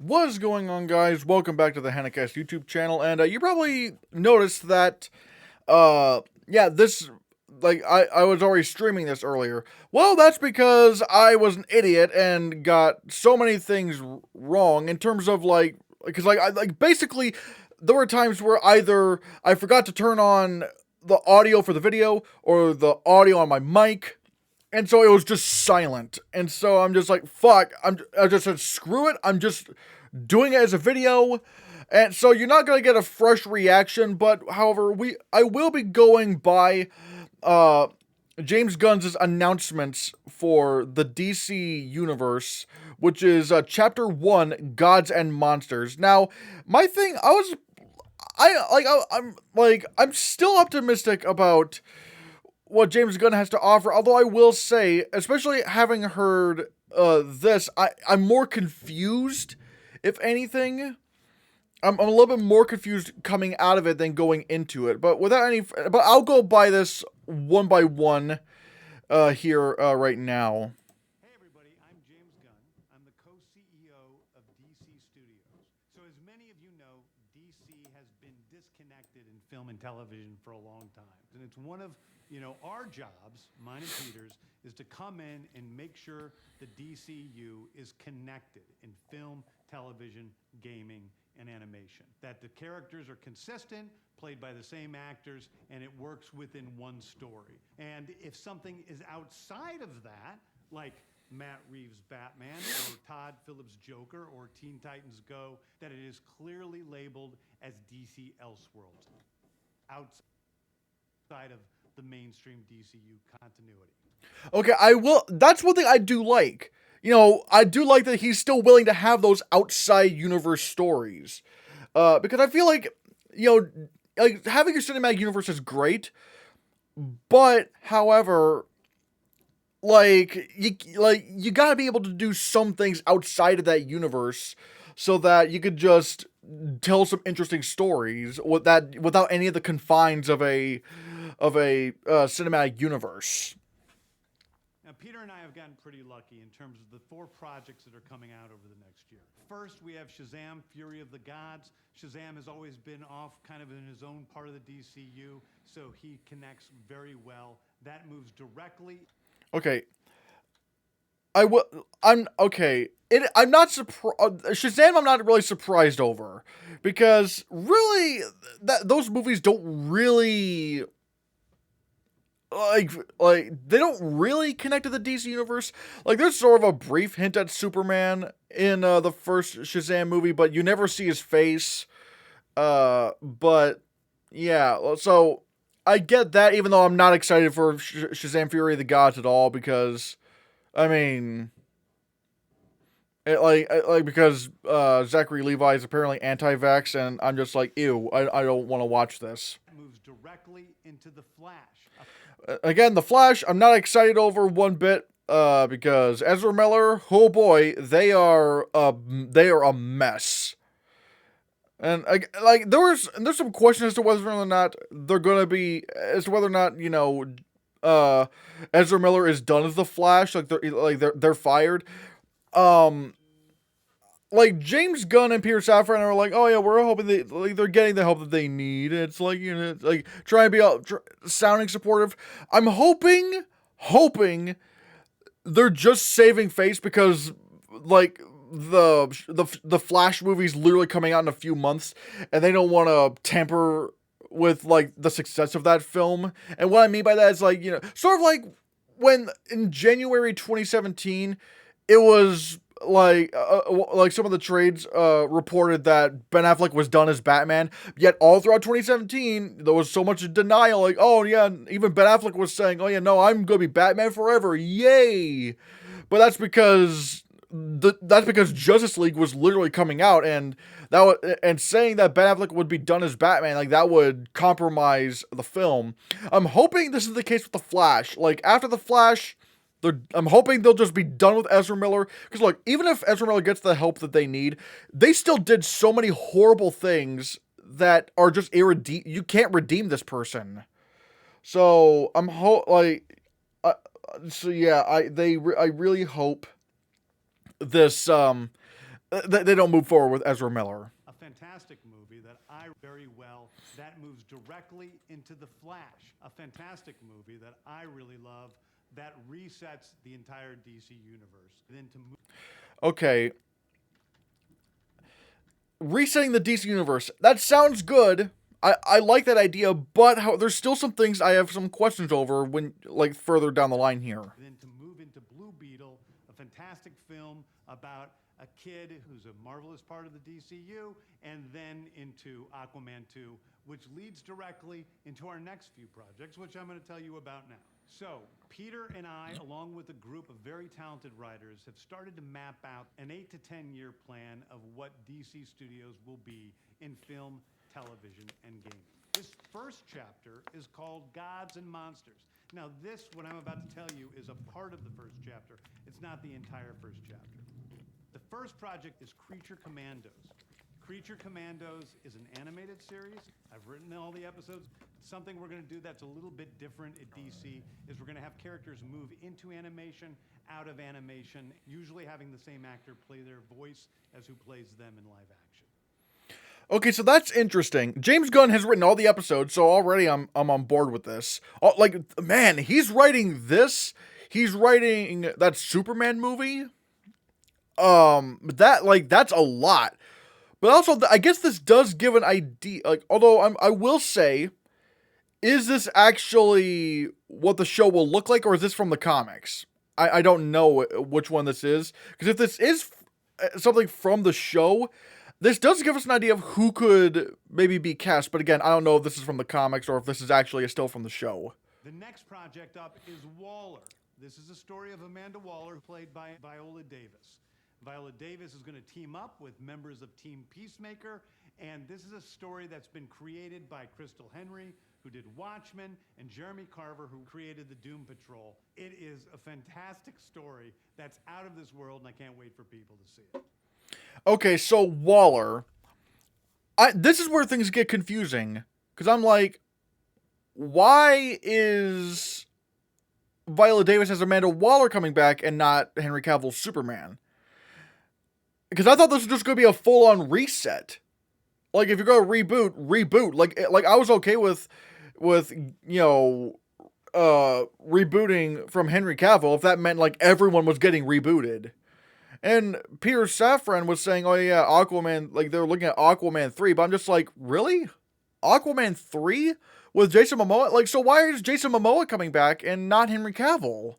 What is going on, guys? Welcome back to the Hannahcast YouTube channel, and you probably noticed that, yeah, this, I was already streaming this earlier. Well, that's because I was an idiot and got so many things wrong in terms of, because, basically, there were times where either I forgot to turn on the audio for the video, or the audio on my mic, and so it was just silent. And so I'm just like, fuck. I just said, screw it. I'm just doing it as a video. And so you're not going to get a fresh reaction. But however, I will be going by uh, James Gunn's announcements for the DC universe, which is Chapter 1, Gods and Monsters. Now, my thing, I'm still optimistic about what James Gunn has to offer. Although I will say, especially having heard this, I'm more confused. If anything, I'm a little bit more confused coming out of it than going into it. But I'll go by this one by one here right now. Hey everybody, I'm James Gunn. I'm the co-CEO of DC Studios. So as many of you know, DC has been disconnected in film and television for a long time. And it's one of, our jobs, mine and Peter's, is to come in and make sure the DCU is connected in film, television, gaming, and animation. That the characters are consistent, played by the same actors, and it works within one story. And if something is outside of that, like Matt Reeves' Batman, or Todd Phillips' Joker, or Teen Titans Go, that it is clearly labeled as DC Elseworlds, outside of the mainstream DCU continuity. Okay, that's one thing I do like. I do like that he's still willing to have those outside universe stories. Because I feel like, like having a cinematic universe is great, but however, you gotta be able to do some things outside of that universe so that you could just tell some interesting stories without any of the confines of a cinematic universe. Now, Peter and I have gotten pretty lucky in terms of the 4 projects that are coming out over the next year. First, we have Shazam! Fury of the Gods. Shazam has always been off kind of in his own part of the DCU, so he connects very well. That moves directly. Okay. I'm okay. I'm not surprised. Shazam, I'm not really surprised over, because really, those movies don't really they don't really connect to the DC universe. Like, there's sort of a brief hint at Superman in the first Shazam movie, but you never see his face. But yeah, so I get that, even though I'm not excited for Shazam! Fury of the Gods at all, because I mean, because Zachary Levi is apparently anti-vax, and I'm just like, ew, I don't want to watch this. Moves directly into The Flash. Again, The Flash, I'm not excited over one bit, because Ezra Miller, oh boy, they are a mess. And there's some questions as to whether or not Ezra Miller is done as the Flash, they're fired. Like, James Gunn and Peter Safran are like, oh yeah, we're hoping they're getting the help that they need. It's like, like, trying to be sounding supportive. I'm hoping they're just saving face, because like the Flash movie's literally coming out in a few months, and they don't want to tamper with like the success of that film. And what I mean by that is, like, sort of like when in January 2017, it was like some of the trades reported that Ben Affleck was done as Batman. Yet all throughout 2017, there was so much denial. Like, oh yeah, even Ben Affleck was saying, oh yeah, no, I'm gonna be Batman forever, yay! But that's because Justice League was literally coming out, and saying that Ben Affleck would be done as Batman, like, that would compromise the film. I'm hoping this is the case with the Flash. Like, after the Flash, I'm hoping they'll just be done with Ezra Miller. Because, look, even if Ezra Miller gets the help that they need, they still did so many horrible things that are just irredeemable. You can't redeem this person. So I'm I really hope this They don't move forward with Ezra Miller. A fantastic movie that I very well, that moves directly into The Flash. A fantastic movie that I really love that resets the entire DC universe. Then to Okay. Resetting the DC universe. That sounds good. I like that idea, but there's still some things I have some questions over when, like, further down the line here. then to move into Blue Beetle, a fantastic film about a kid who's a marvelous part of the DCU, and then into Aquaman 2, which leads directly into our next few projects, which I'm going to tell you about now. So, Peter and I, along with a group of very talented writers, have started to map out an 8 to 10 year plan of what DC Studios will be in film, television, and gaming. This first chapter is called Gods and Monsters. Now, this, what I'm about to tell you, is a part of the first chapter. It's not the entire first chapter. The first project is Creature Commandos. Creature Commandos is an animated series. I've written all the episodes. Something we're going to do that's a little bit different at DC is we're going to have characters move into animation, out of animation, usually having the same actor play their voice as who plays them in live action. Okay, so that's interesting. James Gunn has written all the episodes, so already I'm on board with this. Like, man, he's writing this. He's writing that Superman movie. That's a lot. But also, I guess this does give an idea. Like, although I will say, is this actually what the show will look like, or is this from the comics? I don't know which one this is, because if this is something from the show, this does give us an idea of who could maybe be cast. But again, I don't know if this is from the comics or if this is actually still from the show. The next project up is Waller. This is a story of Amanda Waller, played by Viola Davis. Viola Davis is going to team up with members of Team Peacemaker, and this is a story that's been created by Crystal Henry, who did Watchmen, and Jeremy Carver, who created the Doom Patrol. It is a fantastic story that's out of this world, and I can't wait for people to see it. Okay, so Waller. This is where things get confusing, because I'm like, why is Viola Davis as Amanda Waller coming back and not Henry Cavill's Superman? Because I thought this was just going to be a full-on reset. Like, if you're going to reboot. Like I was okay with rebooting from Henry Cavill if that meant, like, everyone was getting rebooted. And Peter Safran was saying, oh yeah, Aquaman, like, they were looking at Aquaman 3, but I'm just like, really? Aquaman 3? With Jason Momoa? Like, so why is Jason Momoa coming back and not Henry Cavill?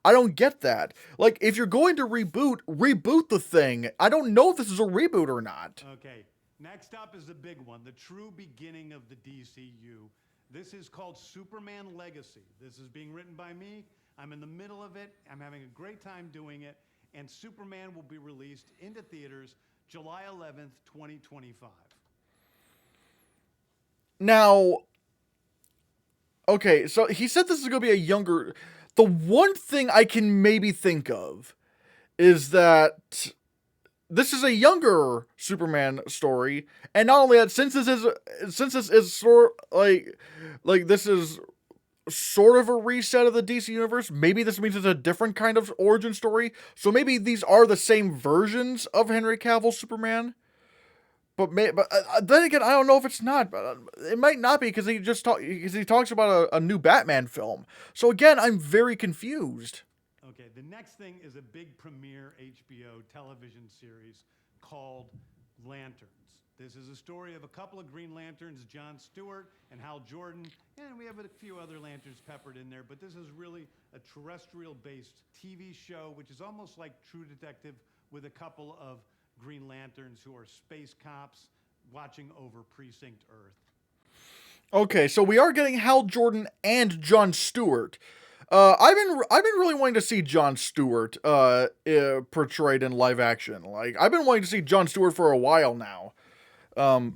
I don't get that. Like, if you're going to reboot the thing. I don't know if this is a reboot or not. Okay, next up is the big one, the true beginning of the DCU. This is called Superman Legacy. This is being written by me. I'm in the middle of it. I'm having a great time doing it. And Superman will be released into theaters July 11th, 2025. Now, okay, so he said this is going to be a younger... The one thing I can maybe think of is that this is a younger Superman story, and not only that, since this is sort like this is sort of a reset of the DC universe, maybe this means it's a different kind of origin story. So maybe these are the same versions of Henry Cavill's Superman. But then again, I don't know if it's not. But it might not be because he talks about a new Batman film. So again, I'm very confused. Okay, the next thing is a big premiere HBO television series called Lanterns. This is a story of a couple of Green Lanterns, Jon Stewart and Hal Jordan, and we have a few other Lanterns peppered in there, but this is really a terrestrial-based TV show, which is almost like True Detective with a couple of Green Lanterns who are space cops watching over Precinct Earth. Okay, so we are getting Hal Jordan and Jon Stewart. I've been really wanting to see Jon Stewart portrayed in live action. Like, I've been wanting to see Jon Stewart for a while now. But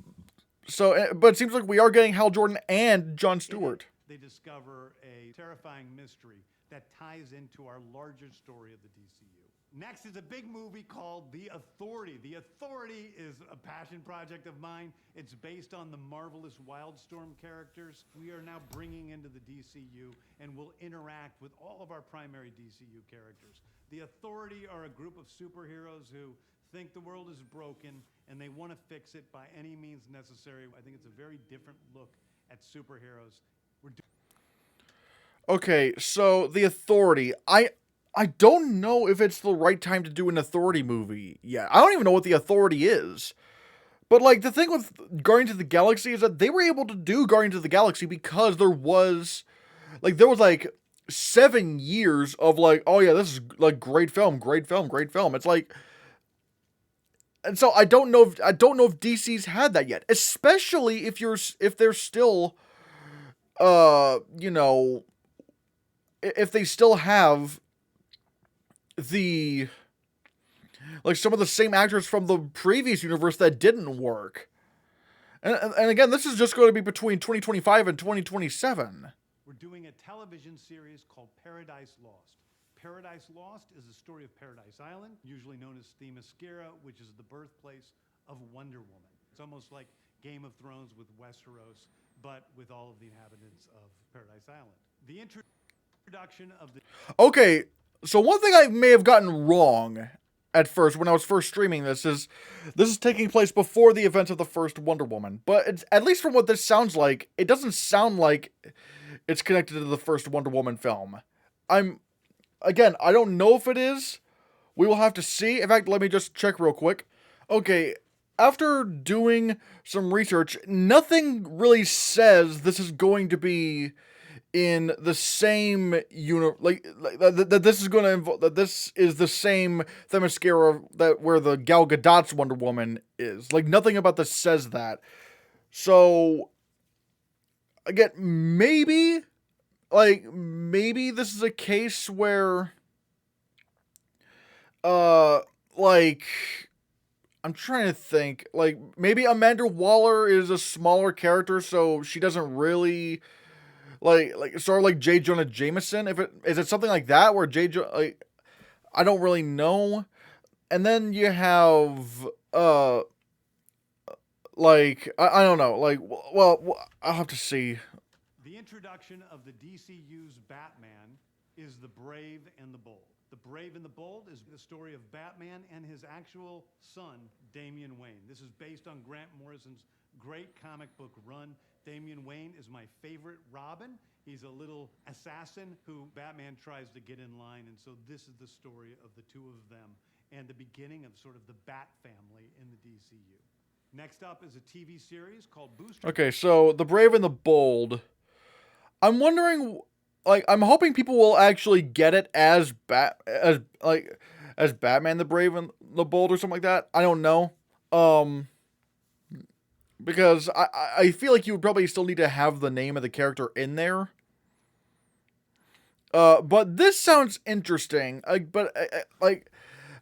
it seems like we are getting Hal Jordan and Jon Stewart. They discover a terrifying mystery that ties into our larger story of the DCU. Next is a big movie called The Authority. The Authority is a passion project of mine. It's based on the marvelous Wildstorm characters we are now bringing into the DCU and will interact with all of our primary DCU characters. The Authority are a group of superheroes who think the world is broken and they want to fix it by any means necessary. I think it's a very different look at superheroes. Okay, so The Authority. I don't know if it's the right time to do an Authority movie yet. I don't even know what The Authority is. But, like, the thing with Guardians of the Galaxy is that they were able to do Guardians of the Galaxy because there was, like, 7 years of, like, oh yeah, this is, like, great film, great film, great film. It's like, and so I don't know if DC's had that yet. Especially if they're still, you know, if they still have the, like, some of the same actors from the previous universe that didn't work. And again, this is just going to be between 2025 and 2027. We're doing a television series called Paradise Lost. Paradise Lost is the story of Paradise Island, usually known as Themyscira, which is the birthplace of Wonder Woman. It's almost like Game of Thrones with Westeros, but with all of the inhabitants of Paradise Island. The introduction of the... Okay, so one thing I may have gotten wrong at first when I was first streaming this is taking place before the events of the first Wonder Woman. But it's, at least from what this sounds like, it doesn't sound like it's connected to the first Wonder Woman film. Again, I don't know if it is. We will have to see. In fact, let me just check real quick. Okay, after doing some research, nothing really says this is going to be in the same that this is going to involve, that this is the same Themyscira that where the Gal Gadot's Wonder Woman is. Like, nothing about this says that. So again, maybe this is a case where like, I'm trying to think, like, maybe Amanda Waller is a smaller character, so she doesn't really like sort of like J. Jonah Jameson. Is it something like that where I don't really know. And then you have like, I don't know, like, well, I'll have to see. The introduction of the DCU's Batman is The Brave and the Bold. The Brave and the Bold is the story of Batman and his actual son, Damian Wayne. This is based on Grant Morrison's great comic book run. Damian Wayne is my favorite Robin. He's a little assassin who Batman tries to get in line, and so this is the story of the two of them and the beginning of sort of the Bat family in the DCU. Next up is a TV series called Booster. Okay, so The Brave and the Bold. I'm wondering, like, I'm hoping people will actually get it as Batman the Brave and the Bold or something like that. I don't know. Because I feel like you would probably still need to have the name of the character in there. But this sounds interesting. Like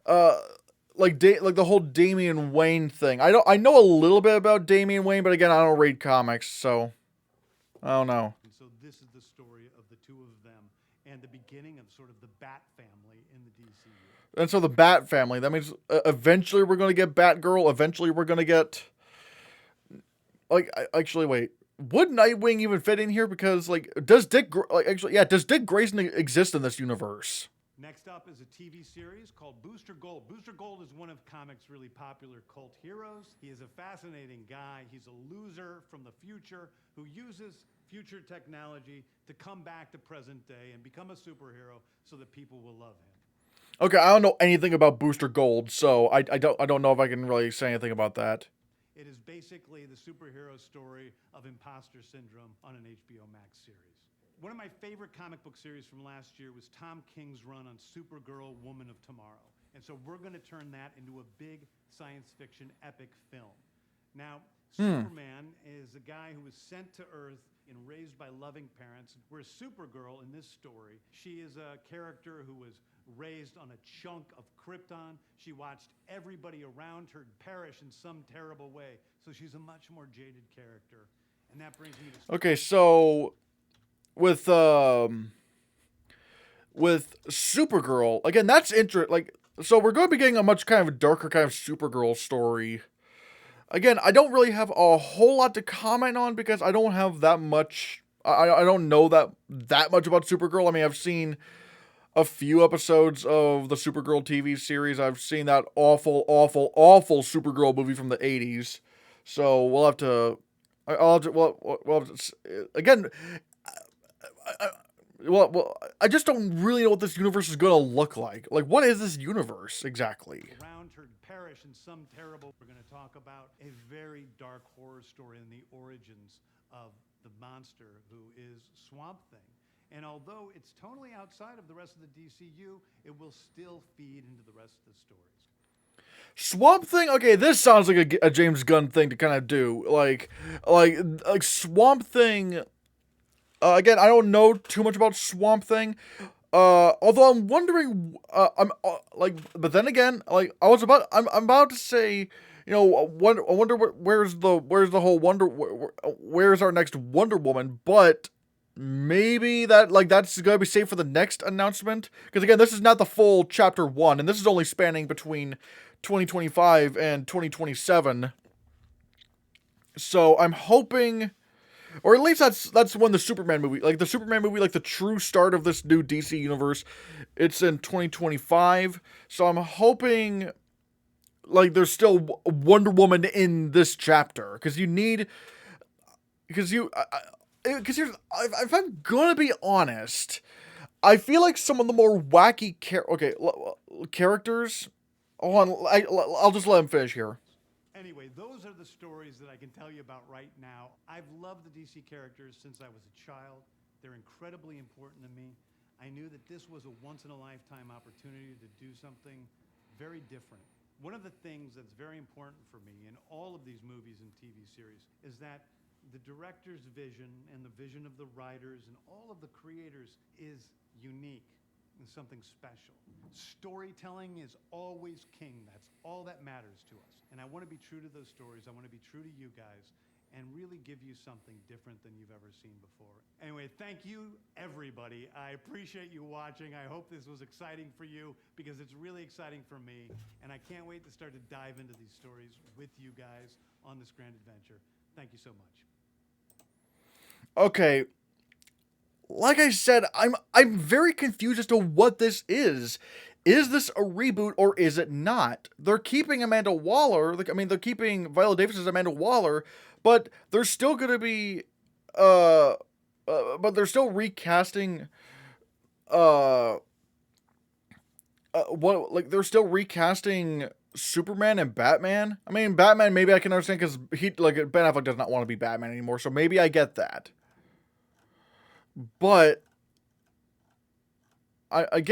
the whole Damian Wayne thing. I know a little bit about Damian Wayne, but again, I don't read comics, so I don't know. And so this is the story of the two of them and the beginning of sort of the Bat family in the DCU. And so the Bat family, that means eventually we're going to get Batgirl. Eventually we're going to get... Like, actually, wait. Would Nightwing even fit in here? Because, like, does Dick Grayson exist in this universe? Next up is a TV series called Booster Gold. Booster Gold is one of comics' really popular cult heroes. He is a fascinating guy. He's a loser from the future who uses future technology to come back to present day and become a superhero so that people will love him. Okay, I don't know anything about Booster Gold, so I don't know if I can really say anything about that. It is basically the superhero story of imposter syndrome on an HBO Max series. One of my favorite comic book series from last year was Tom King's run on Supergirl, Woman of Tomorrow. And so we're going to turn that into a big science fiction epic film. Now, Superman is a guy who was sent to Earth and raised by loving parents, whereas Supergirl in this story, she is a character who was raised on a chunk of Krypton. She watched everybody around her perish in some terrible way, so she's a much more jaded character. And that brings me to... Okay, so with Supergirl, again, that's interesting. Like, so we're going to be getting a much kind of darker kind of Supergirl story. Again, I don't really have a whole lot to comment on because I don't have that much. I don't know that much about Supergirl. I mean, I've seen a few episodes of the Supergirl TV series. I've seen that awful, awful, awful Supergirl movie from the 80s. So we'll have to. I'll have to, well, again, I, I just don't really know what this universe is going to look like. Like, what is this universe exactly? Around her perish in some terrible. We're going to talk about a very dark horror story in the origins of the monster who is Swamp Thing. And although it's totally outside of the rest of the DCU, it will still feed into the rest of the stories. Swamp Thing? Okay, this sounds like a James Gunn thing to kind of do. Like Swamp Thing. Again, I don't know too much about Swamp Thing. Although I'm wondering, but then again, like I'm about to say, I wonder where's the whole where's our next Wonder Woman? But maybe that's gonna be safe for the next announcement, because again, this is not the full chapter 1, and this is only spanning between 2025 and 2027. So I'm hoping, or at least that's when the Superman movie, like the true start of this new DC universe, it's in 2025. So I'm hoping, like, there's still Wonder Woman in this chapter, because here's, if I'm gonna be honest, I feel like some of the more wacky characters. Hold on, I'll just let him finish here. Anyway, those are the stories that I can tell you about right now. I've loved the DC characters since I was a child. They're incredibly important to me. I knew that this was a once-in-a-lifetime opportunity to do something very different. One of the things that's very important for me in all of these movies and TV series is that the director's vision and the vision of the writers and all of the creators is unique and something special. Storytelling is always king. That's all that matters to us. And I want to be true to those stories. I want to be true to you guys and really give you something different than you've ever seen before. Anyway, thank you, everybody. I appreciate you watching. I hope this was exciting for you, because it's really exciting for me. And I can't wait to start to dive into these stories with you guys on this grand adventure. Thank you so much. Okay. Like I said, I'm very confused as to what this is. Is this a reboot or is it not? They're keeping Amanda Waller. They're keeping Viola Davis as Amanda Waller, but they're still going to be, but they're still recasting. They're still recasting Superman and Batman. I mean, Batman maybe I can understand, because Ben Affleck does not want to be Batman anymore, so maybe I get that. But I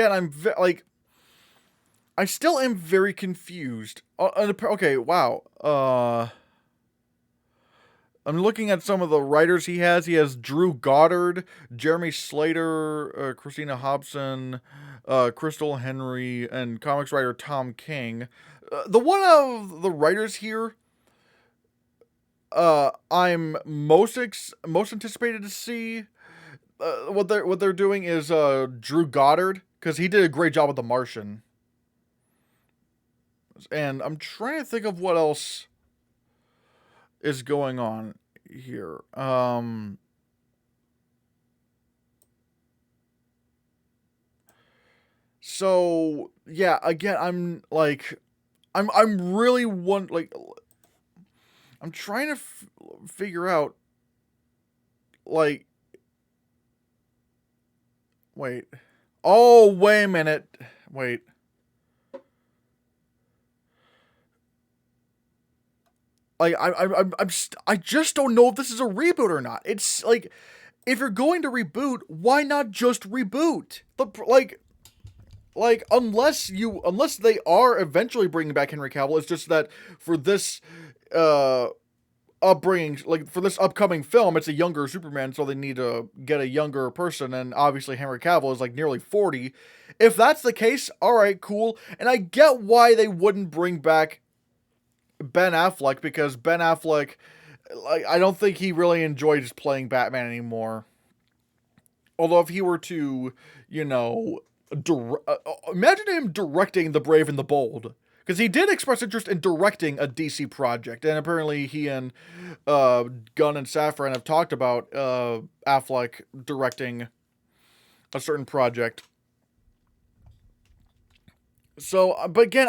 still am very confused. Okay, wow. I'm looking at some of the writers he has. He has Drew Goddard, Jeremy Slater, Christina Hobson, Crystal Henry, and comics writer Tom King. The one of the writers here, I'm most anticipated to see. What they're doing is Drew Goddard, because he did a great job with The Martian. And I'm trying to think of what else is going on here. So yeah, again, I'm really I'm trying to figure out, like, wait. Oh, wait a minute. Wait. I just don't know if this is a reboot or not. It's like, if you're going to reboot, why not just reboot? Unless they are eventually bringing back Henry Cavill, it's just that for this upbringing, like for this upcoming film, it's a younger Superman, so they need to get a younger person, and obviously Henry Cavill is like nearly 40. If that's the case, all right, cool. And I get why they wouldn't bring back Ben Affleck, because Ben Affleck, like, I don't think he really enjoys playing Batman anymore. Although if he were to, imagine him directing The Brave and the Bold. Because he did express interest in directing a DC project, and apparently he and Gunn and Safran have talked about Affleck directing a certain project. So, but again,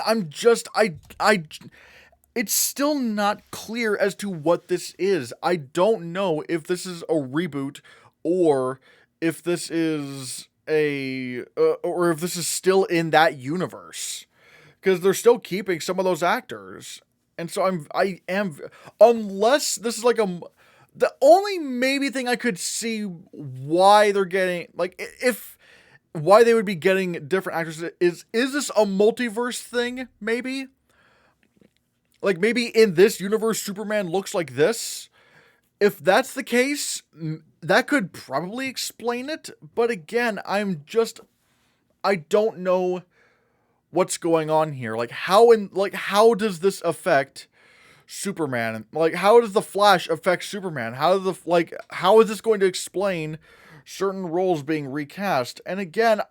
it's still not clear as to what this is. I don't know if this is a reboot or if this is or if this is still in that universe, because they're still keeping some of those actors. And so I am, unless this is like the only maybe thing I could see why they're getting, like, if why they would be getting different actors is this a multiverse thing, maybe? Like, maybe in this universe Superman looks like this. If that's the case, that could probably explain it. But again, I don't know what's going on here. Like, how does this affect Superman? Like, how does the Flash affect Superman? How is this going to explain certain roles being recast? And again,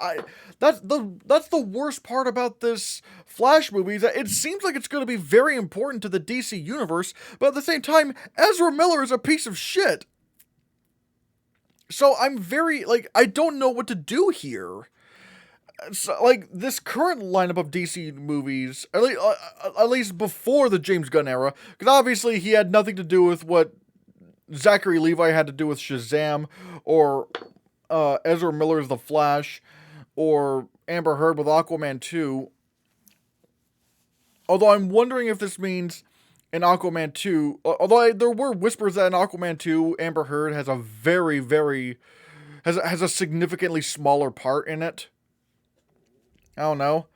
that's the worst part about this Flash movie, is that it seems like it's going to be very important to the DC universe, but at the same time, Ezra Miller is a piece of shit. So I'm very, like, I don't know what to do here. So, like, this current lineup of DC movies, at least before the James Gunn era, because obviously he had nothing to do with what Zachary Levi had to do with Shazam, or Ezra Miller's The Flash, or Amber Heard with Aquaman 2. Although I'm wondering if this means in Aquaman 2, although there were whispers that in Aquaman 2, Amber Heard has a has a significantly smaller part in it. I don't know.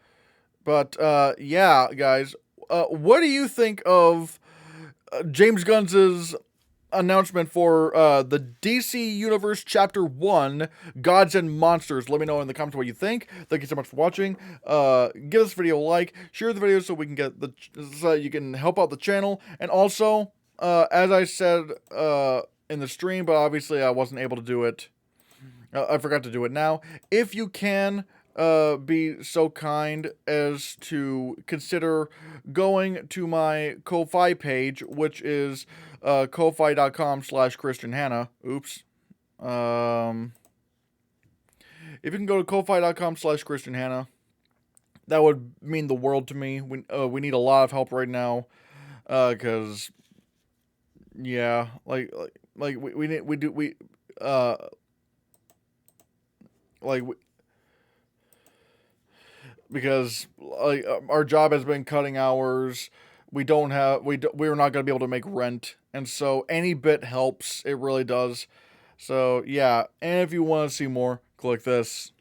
But, yeah, guys. What do you think of James Gunn's announcement for the DC Universe Chapter 1, Gods and Monsters? Let me know in the comments what you think. Thank you so much for watching. Give this video a like. Share the video so we can get so you can help out the channel. And also, as I said in the stream, but obviously I wasn't able to do it. I forgot to do it now. If you can be so kind as to consider going to my Ko-Fi page, which is ko-fi.com/Christian Hannah. Oops. If you can go to ko-fi.com/Christian Hannah, that would mean the world to me. We need a lot of help right now, because yeah, we need because like our job has been cutting hours. We're not going to be able to make rent, and so any bit helps. It really does. So yeah, and if you want to see more, click this.